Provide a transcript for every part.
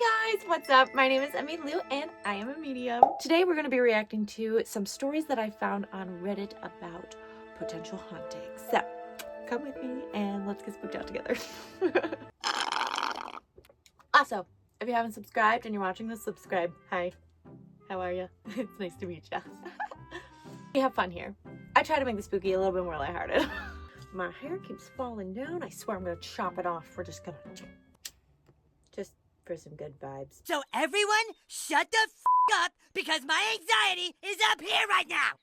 Hi guys, what's up? My name is Emmy Lou and I am a medium. Today we're going to be reacting to some stories that I found on Reddit about potential hauntings. So come with me and let's get spooked out together. Also, if you haven't subscribed and you're watching this, subscribe. Hi, how are you? It's nice to meet you. We have fun here. I try to make the spooky a little bit more lighthearted. My hair keeps falling down. I swear I'm going to chop it off. We're just going to... just for some good vibes. So everyone, shut the f up because my anxiety is up here right now!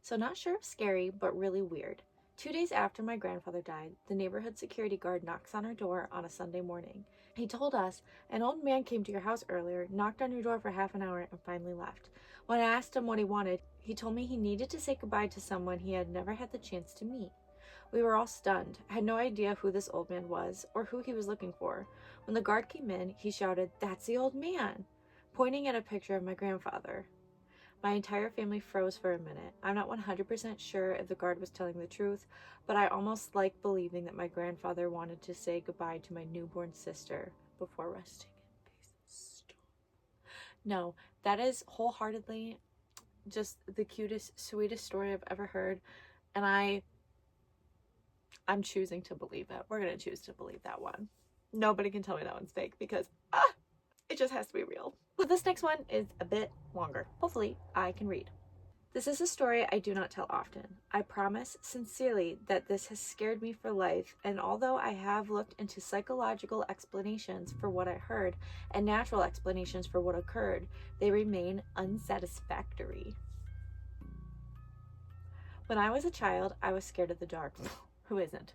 So not sure if scary, but really weird. 2 days after my grandfather died, the neighborhood security guard knocks on our door on a Sunday morning. He told us, an old man came to your house earlier, knocked on your door for half an hour, and finally left. When I asked him what he wanted, he told me he needed to say goodbye to someone he had never had the chance to meet. We were all stunned, had no idea who this old man was or who he was looking for. When the guard came in, he shouted, "That's the old man," pointing at a picture of my grandfather. My entire family froze for a minute. I'm not 100% sure if the guard was telling the truth, but I almost like believing that my grandfather wanted to say goodbye to my newborn sister before resting in peace. No, that is wholeheartedly just the cutest, sweetest story I've ever heard, and I'm choosing to believe it. We're going to choose to believe that one. Nobody can tell me that one's fake because it just has to be real. But this next one is a bit longer. Hopefully I can read. This is a story I do not tell often. I promise sincerely that this has scared me for life, and although I have looked into psychological explanations for what I heard and natural explanations for what occurred, they remain unsatisfactory. When I was a child, I was scared of the dark. Who isn't?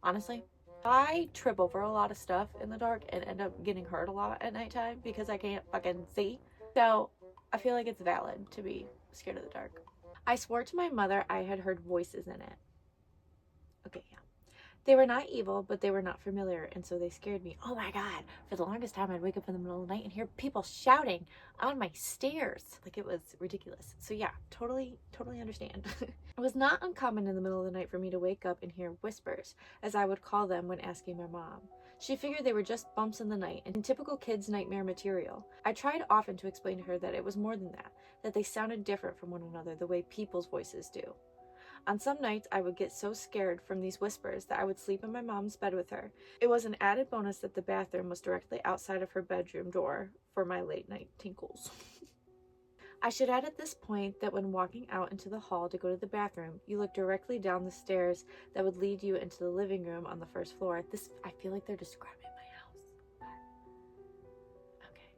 Honestly, I trip over a lot of stuff in the dark and end up getting hurt a lot at nighttime because I can't fucking see. So I feel like it's valid to be scared of the dark. I swore to my mother I had heard voices in it. Okay, yeah. They were not evil, but they were not familiar, and so they scared me. Oh my god, for the longest time I'd wake up in the middle of the night and hear people shouting on my stairs. Like, it was ridiculous. So yeah, totally understand. It was not uncommon in the middle of the night for me to wake up and hear whispers, as I would call them when asking my mom. She figured they were just bumps in the night and typical kids' nightmare material. I tried often to explain to her that it was more than that they sounded different from one another the way people's voices do. On some nights, I would get so scared from these whispers that I would sleep in my mom's bed with her. It was an added bonus that the bathroom was directly outside of her bedroom door for my late night tinkles. I should add at this point that when walking out into the hall to go to the bathroom, you look directly down the stairs that would lead you into the living room on the first floor. I feel like they're describing my house. Okay.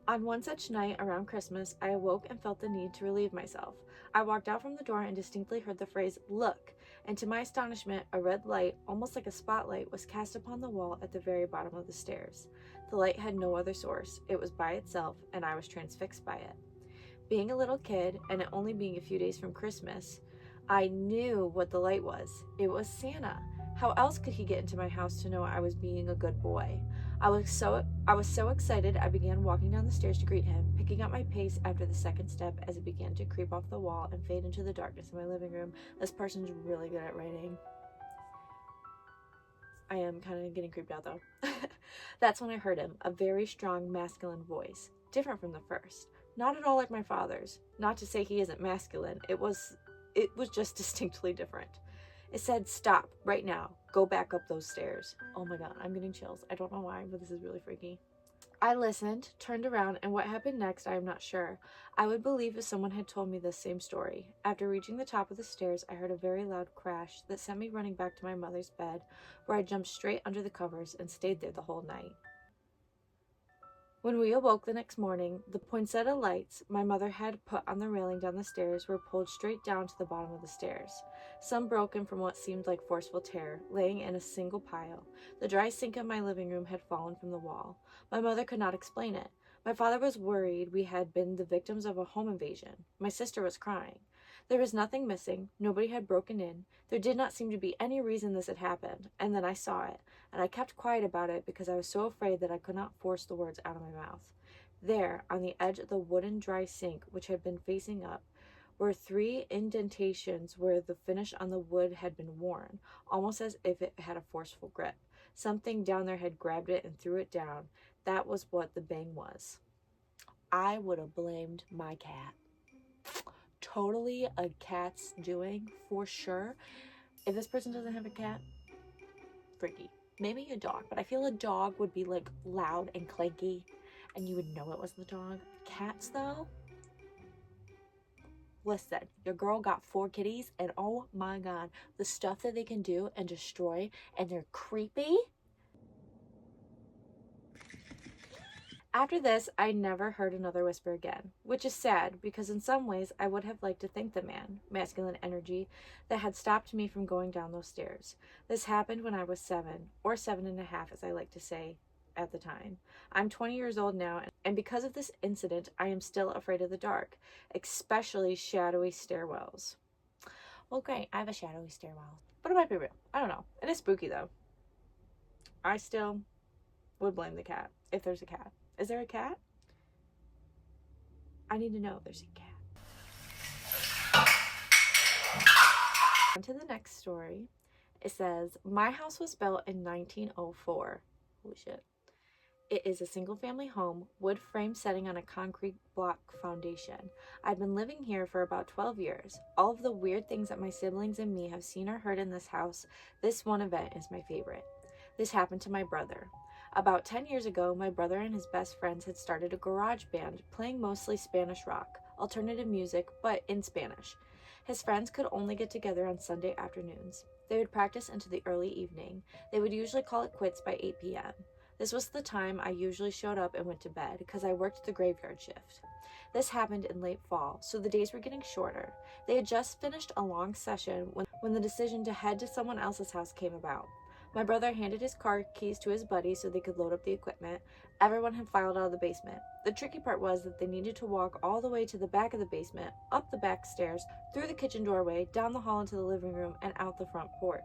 On one such night around Christmas, I awoke and felt the need to relieve myself. I walked out from the door and distinctly heard the phrase, "Look," and to my astonishment, a red light, almost like a spotlight, was cast upon the wall at the very bottom of the stairs. The light had no other source. It was by itself, and I was transfixed by it. Being a little kid, and it only being a few days from Christmas, I knew what the light was. It was Santa. How else could he get into my house to know I was being a good boy? I was so excited I began walking down the stairs to greet him, picking up my pace after the second step as it began to creep off the wall and fade into the darkness of my living room. This person's really good at writing. I am kind of getting creeped out though. That's when I heard him, a very strong masculine voice, different from the first. Not at all like my father's. Not to say he isn't masculine. It was just distinctly different. It said, "Stop, right now. Go back up those stairs." Oh my god, I'm getting chills. I don't know why, but this is really freaky. I listened, turned around, and what happened next, I am not sure. I would believe if someone had told me this same story. After reaching the top of the stairs, I heard a very loud crash that sent me running back to my mother's bed, where I jumped straight under the covers and stayed there the whole night. When we awoke the next morning, the poinsettia lights my mother had put on the railing down the stairs were pulled straight down to the bottom of the stairs, some broken from what seemed like forceful tear, laying in a single pile. The dry sink of my living room had fallen from the wall. My mother could not explain it. My father was worried we had been the victims of a home invasion. My sister was crying. There was nothing missing. Nobody had broken in. There did not seem to be any reason this had happened. And then I saw it, and I kept quiet about it because I was so afraid that I could not force the words out of my mouth. There, on the edge of the wooden dry sink, which had been facing up, were 3 indentations where the finish on the wood had been worn, almost as if it had a forceful grip. Something down there had grabbed it and threw it down. That was what the bang was. I would have blamed my cat. Totally a cat's doing, for sure. If this person doesn't have a cat, freaky. Maybe a dog, but I feel a dog would be like loud and clanky and you would know it was the dog. Cats though, listen, your girl got 4 kitties and oh my god, the stuff that they can do and destroy, and they're creepy. After this, I never heard another whisper again, which is sad because in some ways I would have liked to thank the man, masculine energy, that had stopped me from going down those stairs. This happened when I was 7, or 7.5 as I like to say at the time. I'm 20 years old now, and because of this incident, I am still afraid of the dark, especially shadowy stairwells. Well, great, I have a shadowy stairwell, but it might be real. I don't know. It is spooky though. I still would blame the cat, if there's a cat. Is there a cat? I need to know if there's a cat. On to the next story. It says, my house was built in 1904. Holy shit. It is a single family home, wood frame setting on a concrete block foundation. I've been living here for about 12 years. All of the weird things that my siblings and me have seen or heard in this house, this one event is my favorite. This happened to my brother. About 10 years ago, my brother and his best friends had started a garage band, playing mostly Spanish rock, alternative music, but in Spanish. His friends could only get together on Sunday afternoons. They would practice into the early evening. They would usually call it quits by 8 p.m. This was the time I usually showed up and went to bed, because I worked the graveyard shift. This happened in late fall, so the days were getting shorter. They had just finished a long session when the decision to head to someone else's house came about. My brother handed his car keys to his buddy so they could load up the equipment. Everyone had filed out of the basement. The tricky part was that they needed to walk all the way to the back of the basement, up the back stairs, through the kitchen doorway, down the hall into the living room, and out the front porch.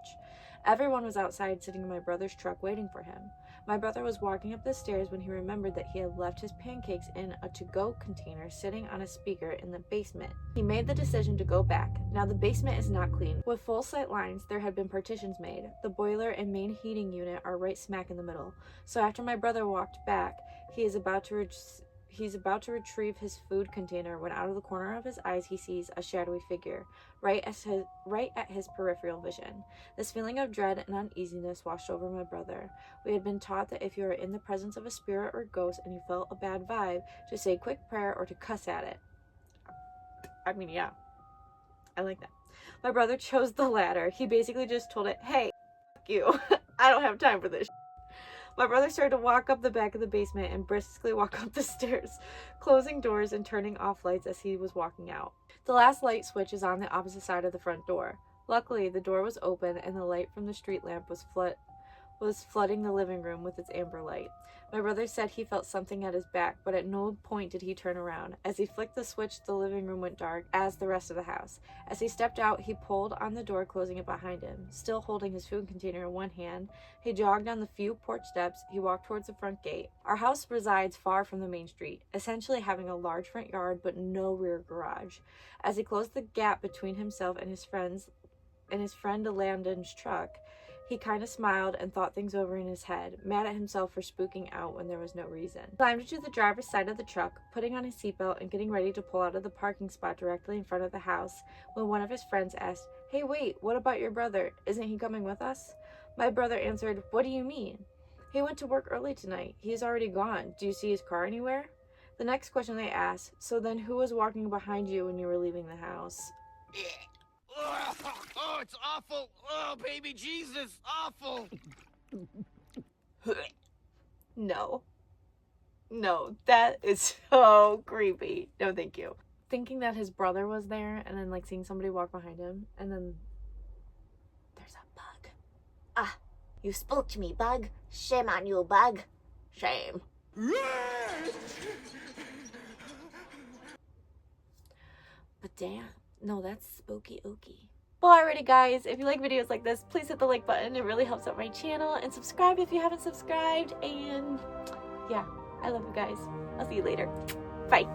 Everyone was outside sitting in my brother's truck waiting for him. My brother was walking up the stairs when he remembered that he had left his pancakes in a to-go container sitting on a speaker in the basement. He made the decision to go back. Now the basement is not clean. With full sight lines, there had been partitions made. The boiler and main heating unit are right smack in the middle. So after my brother walked back, he is about to retrieve his food container when out of the corner of his eyes he sees a shadowy figure, right at his peripheral vision. This feeling of dread and uneasiness washed over my brother. We had been taught that if you are in the presence of a spirit or ghost and you felt a bad vibe, to say a quick prayer or to cuss at it. I mean, yeah, I like that. My brother chose the latter. He basically just told it, hey, fuck you. I don't have time for this. My brother started to walk up the back of the basement and briskly walk up the stairs, closing doors and turning off lights as he was walking out. The last light switch is on the opposite side of the front door. Luckily, the door was open and the light from the street lamp was flooding the living room with its amber light. My brother said he felt something at his back, but at no point did he turn around. As he flicked the switch, the living room went dark, as the rest of the house. As he stepped out, he pulled on the door, closing it behind him. Still holding his food container in one hand, he jogged down the few porch steps. He walked towards the front gate. Our house resides far from the main street, essentially having a large front yard but no rear garage. As he closed the gap between himself and his friend Landon's truck, he kind of smiled and thought things over in his head, mad at himself for spooking out when there was no reason. He climbed into the driver's side of the truck, putting on his seatbelt and getting ready to pull out of the parking spot directly in front of the house when one of his friends asked, "Hey, wait, what about your brother? Isn't he coming with us?" My brother answered, "What do you mean?" "He went to work early tonight. He's already gone. Do you see his car anywhere?" The next question they asked, "So then who was walking behind you when you were leaving the house?" Oh, it's awful. Oh, baby Jesus, awful. No, that is so creepy. No, thank you. Thinking that his brother was there and then like seeing somebody walk behind him and then there's a bug. Ah, you spooked me, bug. Shame on you, bug. Shame. But damn, no, that's spooky ooky. Well, alrighty guys, if you like videos like this, please hit the like button. It really helps out my channel. And subscribe if you haven't subscribed. And yeah, I love you guys. I'll see you later. Bye.